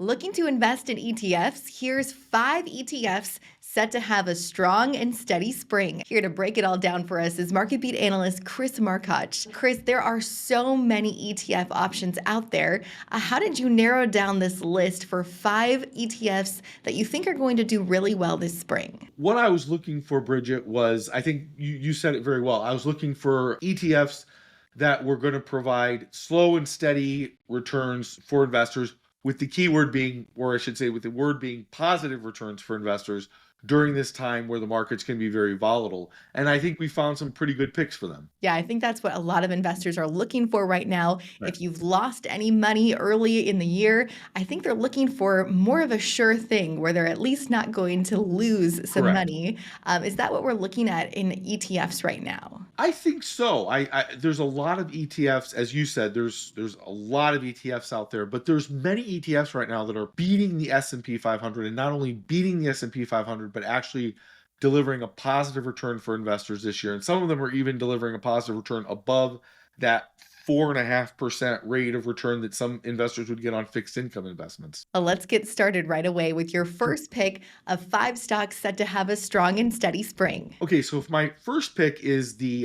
Looking to invest in ETFs? Here's 5 ETFs set to have a strong and steady spring. Here to break it all down for us is MarketBeat analyst Chris Markoch. Chris, there are so many ETF options out there. How did you narrow down this list for 5 ETFs that you think are going to do really well this spring? What I was looking for, Bridget, was, I think you said it very well. I was looking for ETFs that were going to provide slow and steady returns for investors, with the keyword being, or I should say, with the word being positive returns for investors during this time where the markets can be very volatile. And I think we found some pretty good picks for them. Yeah, I think that's what a lot of investors are looking for right now. Right. If you've lost any money early in the year, I think they're looking for more of a sure thing where they're at least not going to lose some Correct. money. Is that what we're looking at in ETFs right now? I think so. There's a lot of ETFs, as you said. There's a lot of ETFs out there, but there's many ETFs right now that are beating the S&P 500, and not only beating the S&P 500, but actually delivering a positive return for investors this year. And some of them are even delivering a positive return above that 4.5% rate of return that some investors would get on fixed income investments. Well, let's get started right away with your first pick of 5 stocks set to have a strong and steady spring. Okay, so if my first pick is the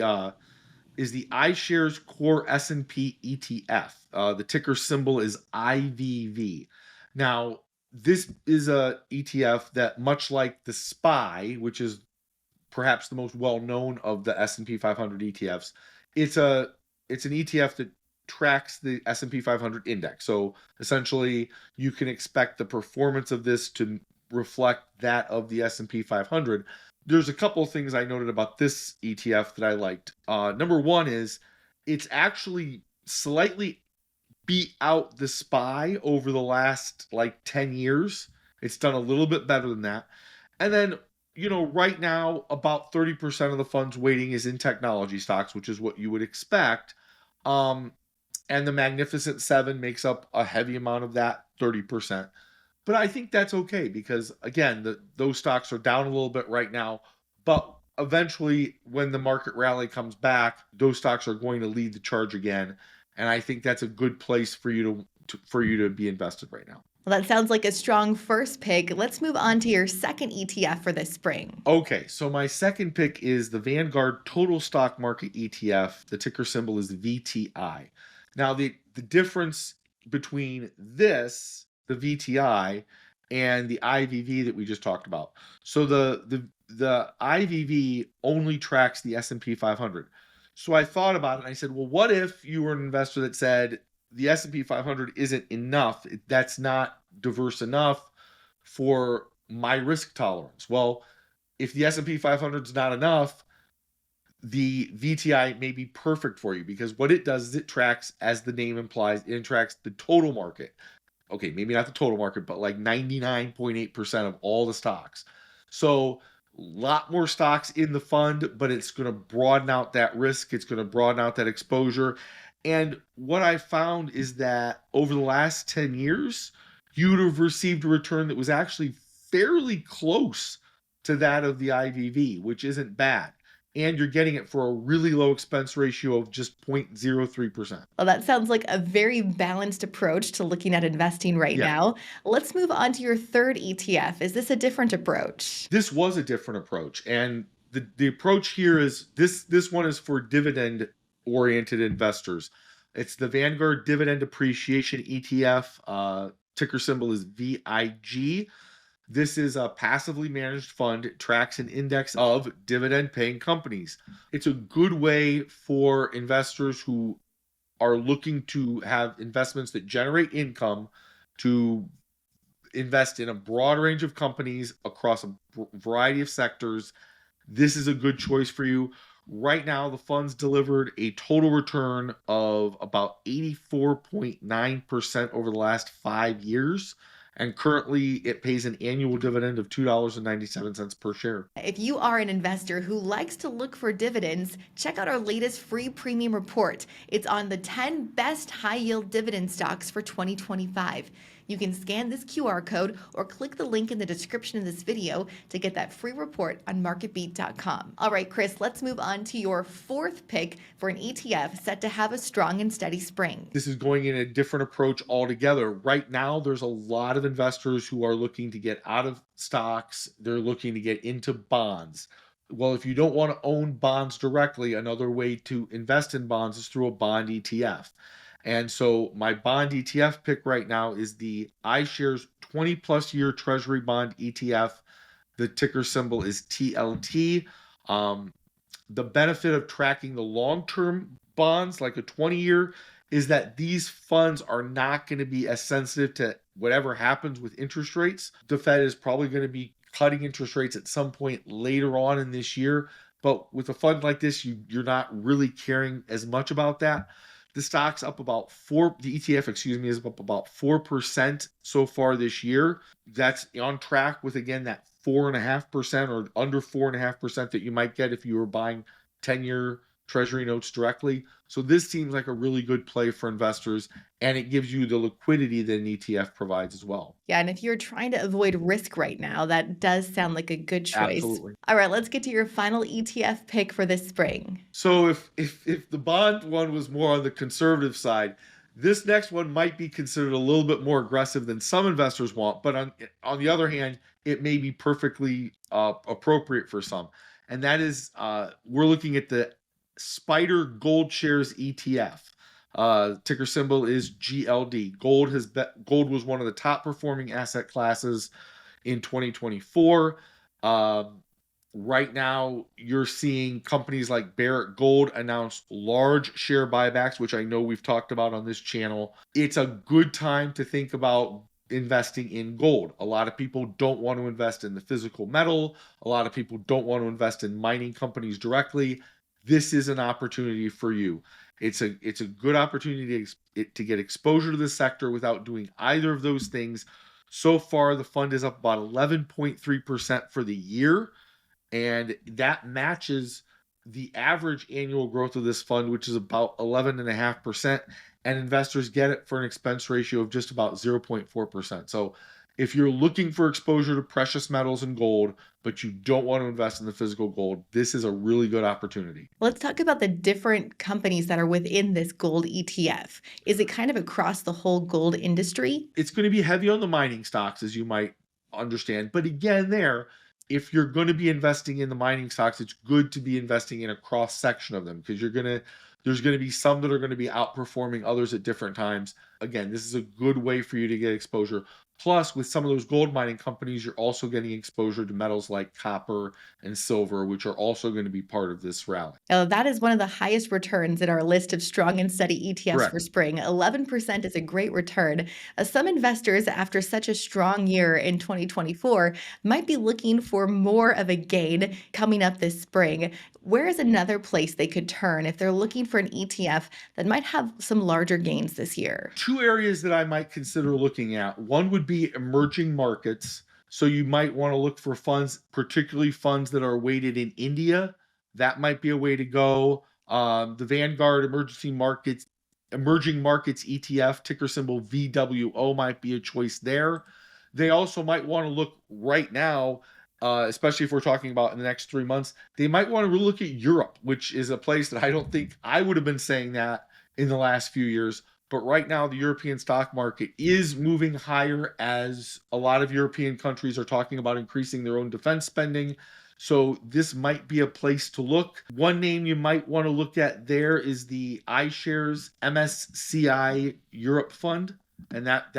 iShares Core S&P ETF. The ticker symbol is IVV. Now, this is a ETF that, much like the SPY, which is perhaps the most well-known of the S&P 500 ETFs, it's an ETF that tracks the S&P 500 index. So essentially, you can expect the performance of this to reflect that of the S&P 500. There's a couple of things I noted about this ETF that I liked. Number one is it's actually slightly beat out the SPY over the last 10 years. It's done a little bit better than that. And then, right now, about 30% of the fund's weighting is in technology stocks, which is what you would expect. And the Magnificent Seven makes up a heavy amount of that 30%. But I think that's okay because, again, those stocks are down a little bit right now. But eventually, when the market rally comes back, those stocks are going to lead the charge again. And I think that's a good place for you to be invested right now. Well, that sounds like a strong first pick. Let's move on to your second ETF for this spring. Okay, so my second pick is the Vanguard Total Stock Market ETF. The ticker symbol is VTI. Now, the difference between this, the VTI, and the IVV that we just talked about. So the IVV only tracks the S&P 500. So I thought about it and I said, well, what if you were an investor that said the S&P 500 isn't enough? That's not diverse enough for my risk tolerance. Well, if the S&P 500 is not enough, the VTI may be perfect for you because what it does is it tracks, as the name implies, it tracks the total market. Okay, maybe not the total market, but 99.8% of all the stocks. So a lot more stocks in the fund, but it's going to broaden out that risk. It's going to broaden out that exposure. And what I found is that over the last 10 years, you would have received a return that was actually fairly close to that of the IVV, which isn't bad. And you're getting it for a really low expense ratio of just 0.03%. Well, that sounds like a very balanced approach to looking at investing right now. Let's move on to your third ETF. Is this a different approach? This was a different approach. And the approach here is this one is for dividend-oriented investors. It's the Vanguard Dividend Appreciation ETF. Ticker symbol is VIG. This is a passively managed fund. It tracks an index of dividend-paying companies. It's a good way for investors who are looking to have investments that generate income to invest in a broad range of companies across a variety of sectors. This is a good choice for you. Right now, the fund's delivered a total return of about 84.9% over the last 5 years. And currently, it pays an annual dividend of $2.97 per share. If you are an investor who likes to look for dividends, check out our latest free premium report. It's on the 10 best high-yield dividend stocks for 2025. You can scan this QR code or click the link in the description of this video to get that free report on MarketBeat.com. All right, Chris, let's move on to your fourth pick for an ETF set to have a strong and steady spring. This is going in a different approach altogether. Right now, there's a lot of investors who are looking to get out of stocks. They're looking to get into bonds. Well, if you don't want to own bonds directly, another way to invest in bonds is through a bond ETF. And so my bond ETF pick right now is the iShares 20 plus year Treasury bond ETF. The ticker symbol is TLT. The benefit of tracking the long-term bonds, like a 20-year, is that these funds are not going to be as sensitive to whatever happens with interest rates. The Fed is probably going to be cutting interest rates at some point later on in this year. But with a fund like this, you're not really caring as much about that. The stock's up about the ETF, is up about 4% so far this year. That's on track with, again, that 4.5% or under 4.5% that you might get if you were buying 10-year Treasury notes directly. So this seems like a really good play for investors, and it gives you the liquidity that an ETF provides as well. Yeah, and if you're trying to avoid risk right now, that does sound like a good choice. Absolutely. All right, let's get to your final ETF pick for this spring. So if the bond one was more on the conservative side, this next one might be considered a little bit more aggressive than some investors want, but on the other hand, it may be perfectly appropriate for some. And that is, we're looking at the Spider Gold Shares ETF. Ticker symbol is GLD. Gold was one of the top performing asset classes in 2024. Right now, you're seeing companies like Barrick Gold announce large share buybacks, which I know we've talked about on this channel. It's a good time to think about investing in gold. A lot of people don't want to invest in the physical metal. A lot of people don't want to invest in mining companies directly. This is an opportunity for you. It's a good opportunity to get exposure to the sector without doing either of those things. So far, the fund is up about 11.3% for the year, and that matches the average annual growth of this fund, which is about 11.5%, and investors get it for an expense ratio of just about 0.4%. So if you're looking for exposure to precious metals and gold, but you don't want to invest in the physical gold, this is a really good opportunity. Let's talk about the different companies that are within this gold ETF. Is it kind of across the whole gold industry? It's going to be heavy on the mining stocks, as you might understand. But again, if you're going to be investing in the mining stocks, it's good to be investing in a cross section of them, because there's going to be some that are going to be outperforming others at different times. Again, this is a good way for you to get exposure. Plus, with some of those gold mining companies, you're also getting exposure to metals like copper and silver, which are also going to be part of this rally. Now, that is one of the highest returns in our list of strong and steady ETFs Correct. for spring. 11% is a great return. Some investors, after such a strong year in 2024, might be looking for more of a gain coming up this spring. Where is another place they could turn if they're looking for an ETF that might have some larger gains this year? Two areas that I might consider looking at. One would be emerging markets. So you might want to look for funds, particularly funds that are weighted in India. That might be a way to go. The Vanguard Emerging Markets ETF, ticker symbol VWO, might be a choice there. They also might want to look right now, especially if we're talking about in the next 3 months, they might want to look at Europe, which is a place that I don't think I would have been saying that in the last few years. But right now, the European stock market is moving higher, as a lot of European countries are talking about increasing their own defense spending. So this might be a place to look. One name you might want to look at there is the iShares MSCI Europe Fund. And that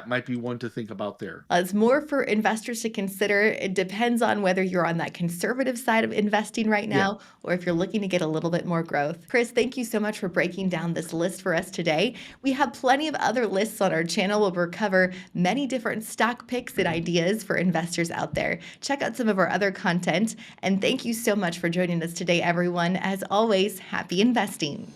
might be one to think about there. It's more for investors to consider. It depends on whether you're on that conservative side of investing right now, or if you're looking to get a little bit more growth. Chris, thank you so much for breaking down this list for us today. We have plenty of other lists on our channel where we'll cover many different stock picks and ideas for investors out there. Check out some of our other content. And thank you so much for joining us today, everyone. As always, happy investing.